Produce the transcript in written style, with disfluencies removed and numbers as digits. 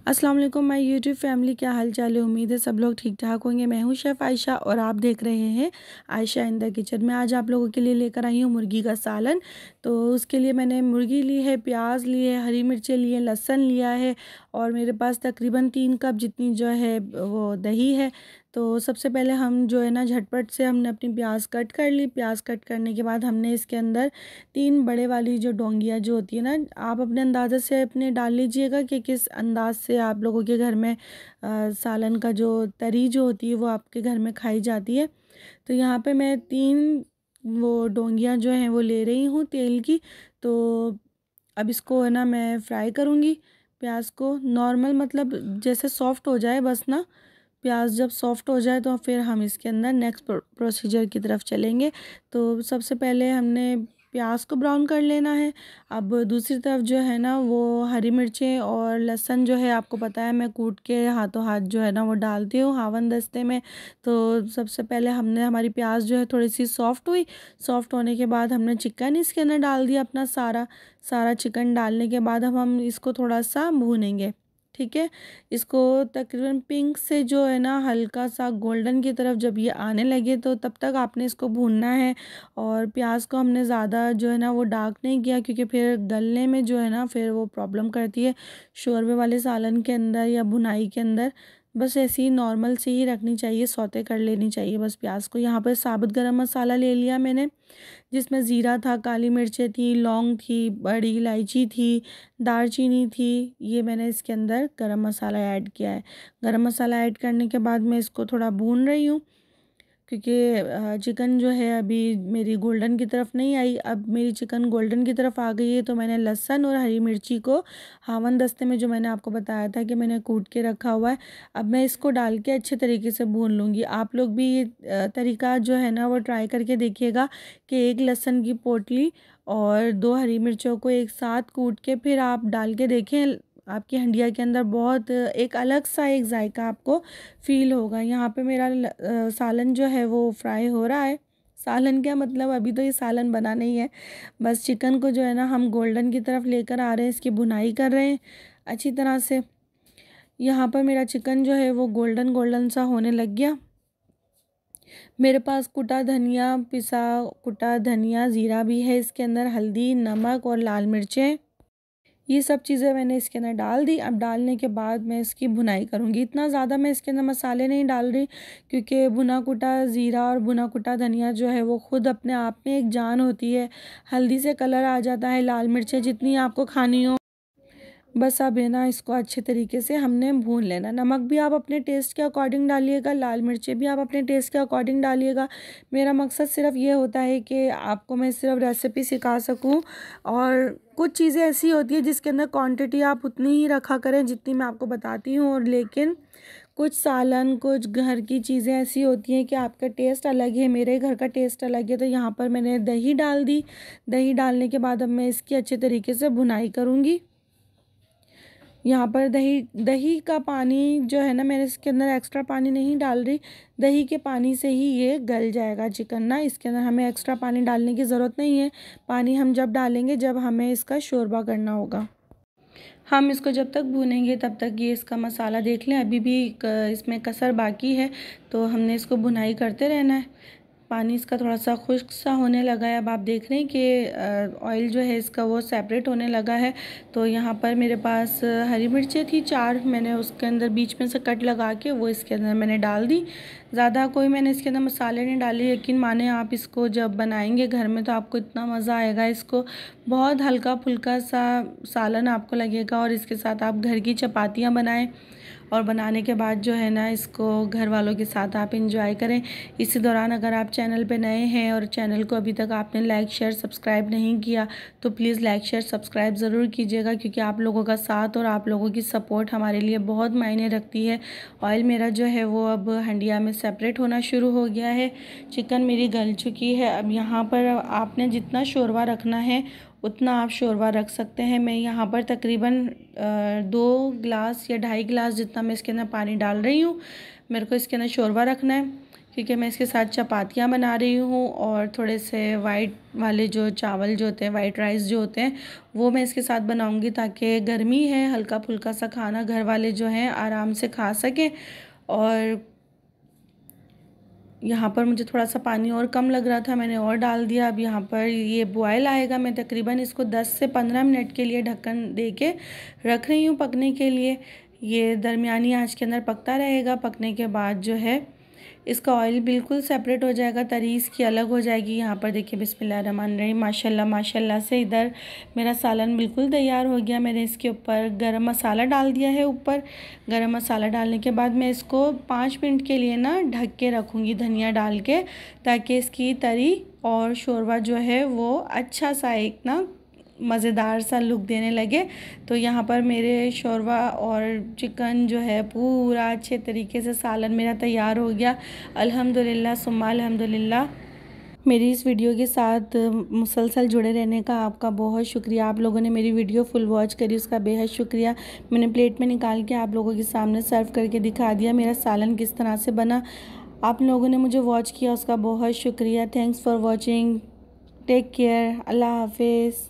अस्सलाम वालेकुम my YouTube family, क्या हाल चाल है। उम्मीद है सब लोग ठीक ठाक होंगे। मैं हूं शेफ़ आयशा और आप देख रहे हैं आयशा इन द किचन। मैं आज आप लोगों के लिए लेकर आई हूं मुर्गी का सालन। तो उसके लिए मैंने मुर्गी ली है, प्याज लिए, हरी मिर्चें लिए, लहसुन लिया है और मेरे पास तकरीबन 3 कप जितनी जो है वो दही है। तो सबसे पहले हम जो है ना झटपट से हमने अपनी प्याज कट कर ली। प्याज कट करने के बाद हमने इसके अंदर 3 बड़े वाली जो डोंगियाँ जो होती है ना, आप अपने अंदाज़े से अपने डाल लीजिएगा कि किस अंदाज से आप लोगों के घर में सालन का जो तरी जो होती है वो आपके घर में खाई जाती है। तो यहाँ पे मैं 3 वो डोंगियाँ जो हैं वो ले रही हूँ तेल की। तो अब इसको है ना मैं फ्राई करूँगी प्याज को, नॉर्मल मतलब जैसे सॉफ्ट हो जाए बस ना। प्याज जब सॉफ्ट हो जाए तो फिर हम इसके अंदर नेक्स्ट प्रोसीजर की तरफ चलेंगे। तो सबसे पहले हमने प्याज को ब्राउन कर लेना है। अब दूसरी तरफ जो है ना वो हरी मिर्चें और लहसुन जो है, आपको पता है मैं कूट के हाथों हाथ जो है ना वो डालती हूँ हावन दस्ते में। तो सबसे पहले हमने हमारी प्याज जो है थोड़ी सी सॉफ्ट हुई। सॉफ्ट होने के बाद हमने चिकन इसके अंदर डाल दिया अपना सारा सारा चिकन डालने के बाद अब हम इसको थोड़ा सा भूनेंगे। ठीक है, इसको तकरीबन पिंक से जो है ना हल्का सा गोल्डन की तरफ जब ये आने लगे तो तब तक आपने इसको भूनना है। और प्याज को हमने ज़्यादा जो है ना वो डार्क नहीं किया, क्योंकि फिर गलने में जो है ना फिर वो प्रॉब्लम करती है शोरबे वाले सालन के अंदर या भुनाई के अंदर। बस ऐसे ही नॉर्मल से ही रखनी चाहिए, सौते कर लेनी चाहिए बस प्याज को। यहाँ पर साबुत गरम मसाला ले लिया मैंने, जिसमें ज़ीरा था, काली मिर्चें थी, लौंग थी, बड़ी इलायची थी, दालचीनी थी। ये मैंने इसके अंदर गरम मसाला ऐड किया है। गरम मसाला ऐड करने के बाद मैं इसको थोड़ा भून रही हूँ, क्योंकि चिकन जो है अभी मेरी गोल्डन की तरफ नहीं आई। अब मेरी चिकन गोल्डन की तरफ आ गई है तो मैंने लहसुन और हरी मिर्ची को हावन दस्ते में, जो मैंने आपको बताया था कि मैंने कूट के रखा हुआ है, अब मैं इसको डाल के अच्छे तरीके से भून लूँगी। आप लोग भी ये तरीका जो है ना वो ट्राई करके देखिएगा कि एक लहसुन की पोटली और 2 हरी मिर्चों को एक साथ कूट के फिर आप डाल के देखें, आपकी हंडिया के अंदर बहुत एक अलग सा एक जायका आपको फील होगा। यहाँ पे मेरा सालन जो है वो फ्राई हो रहा है। सालन क्या मतलब, अभी तो ये सालन बना नहीं है, बस चिकन को जो है ना हम गोल्डन की तरफ लेकर आ रहे हैं, इसकी भुनाई कर रहे हैं अच्छी तरह से। यहाँ पर मेरा चिकन जो है वो गोल्डन गोल्डन सा होने लग गया। मेरे पास कुटा धनिया, पिसा कुटा धनिया, ज़ीरा भी है इसके अंदर, हल्दी, नमक और लाल मिर्चें, ये सब चीज़ें मैंने इसके अंदर डाल दी। अब डालने के बाद मैं इसकी भुनाई करूँगी। इतना ज़्यादा मैं इसके अंदर मसाले नहीं डाल रही, क्योंकि भुना कुटा ज़ीरा और भुना कुटा धनिया जो है वो खुद अपने आप में एक जान होती है। हल्दी से कलर आ जाता है, लाल मिर्चें जितनी आपको खानी हो, बस अब है ना इसको अच्छे तरीके से हमने भून लेना। नमक भी आप अपने टेस्ट के अकॉर्डिंग डालिएगा, लाल मिर्चें भी आप अपने टेस्ट के अकॉर्डिंग डालिएगा। मेरा मकसद सिर्फ ये होता है कि आपको मैं सिर्फ रेसिपी सिखा सकूं, और कुछ चीज़ें ऐसी होती है जिसके अंदर क्वांटिटी आप उतनी ही रखा करें जितनी मैं आपको बताती हूँ। और लेकिन कुछ सालन, कुछ घर की चीज़ें ऐसी होती हैं कि आपका टेस्ट अलग है, मेरे घर का टेस्ट अलग है। तो यहाँ पर मैंने दही डाल दी। दही डालने के बाद अब मैं इसकी अच्छे तरीके से भुनाई करूँगी। यहाँ पर दही दही का पानी जो है ना, मैंने इसके अंदर एक्स्ट्रा पानी नहीं डाल रही। दही के पानी से ही ये गल जाएगा चिकन ना, इसके अंदर हमें एक्स्ट्रा पानी डालने की ज़रूरत नहीं है। पानी हम जब डालेंगे जब हमें इसका शोरबा करना होगा। हम इसको जब तक भूनेंगे तब तक ये इसका मसाला देख लें, अभी भी इसमें कसर बाकी है, तो हमने इसको भुनाई करते रहना है। पानी इसका थोड़ा सा खुश्क सा होने लगा है। अब आप देख रहे हैं कि ऑयल जो है इसका वो सेपरेट होने लगा है। तो यहाँ पर मेरे पास हरी मिर्चें थी 4, मैंने उसके अंदर बीच में से कट लगा के वो इसके अंदर मैंने डाल दी। ज़्यादा कोई मैंने इसके अंदर मसाले नहीं डाले, यकीन माने आप इसको जब बनाएंगे घर में तो आपको इतना मज़ा आएगा। इसको बहुत हल्का फुल्का सा सालन आपको लगेगा, और इसके साथ आप घर की चपातियाँ बनाएं और बनाने के बाद जो है ना इसको घर वालों के साथ आप इंजॉय करें। इसी दौरान अगर आप चैनल पे नए हैं और चैनल को अभी तक आपने लाइक शेयर सब्सक्राइब नहीं किया तो प्लीज़ लाइक शेयर सब्सक्राइब ज़रूर कीजिएगा, क्योंकि आप लोगों का साथ और आप लोगों की सपोर्ट हमारे लिए बहुत मायने रखती है। ऑयल मेरा जो है वो अब हंडिया में सेपरेट होना शुरू हो गया है। चिकन मेरी गल चुकी है। अब यहाँ पर आपने जितना शोरबा रखना है उतना आप शोरबा रख सकते हैं। मैं यहाँ पर तकरीबन 2 गिलास या 2.5 गिलास जितना मैं इसके अंदर पानी डाल रही हूँ। मेरे को इसके अंदर शोरबा रखना है। क्योंकि मैं इसके साथ चपातियाँ बना रही हूँ और थोड़े से वाइट वाले जो चावल जो होते हैं, वाइट राइस जो होते हैं, वो मैं इसके साथ बनाऊँगी ताकि गर्मी है, हल्का फुल्का सा खाना घर वाले जो हैं आराम से खा सकें। और यहाँ पर मुझे थोड़ा सा पानी और कम लग रहा था, मैंने और डाल दिया। अब यहाँ पर ये बॉयल आएगा, मैं तकरीबन इसको 10 से 15 मिनट के लिए ढक्कन दे के रख रही हूँ पकने के लिए। ये दरमियानी आंच के अंदर पकता रहेगा। पकने के बाद जो है इसका ऑयल बिल्कुल सेपरेट हो जाएगा, तरी इसकी अलग हो जाएगी। यहाँ पर देखिए बिस्मिल्लाहिर्रहमानिर्रहीम, माशाल्लाह माशाल्लाह से इधर मेरा सालन बिल्कुल तैयार हो गया। मैंने इसके ऊपर गरम मसाला डाल दिया है। ऊपर गरम मसाला डालने के बाद मैं इसको 5 मिनट के लिए ना ढक के रखूँगी धनिया डाल के, ताकि इसकी तरी और शोरबा जो है वो अच्छा सा एक ना मज़ेदार सा लुक देने लगे। तो यहाँ पर मेरे शोरबा और चिकन जो है पूरा अच्छे तरीके से सालन मेरा तैयार हो गया। अल्हम्दुलिल्लाह सुम्मा अल्हम्दुलिल्लाह। मेरी इस वीडियो के साथ मुसलसल जुड़े रहने का आपका बहुत शुक्रिया। आप लोगों ने मेरी वीडियो फुल वॉच करी, उसका बेहद शुक्रिया। मैंने प्लेट में निकाल के आप लोगों के सामने सर्व करके दिखा दिया मेरा सालन किस तरह से बना। आप लोगों ने मुझे वॉच किया, उसका बहुत शुक्रिया। Thanks for watching. Take care. अल्लाह हाफिज़।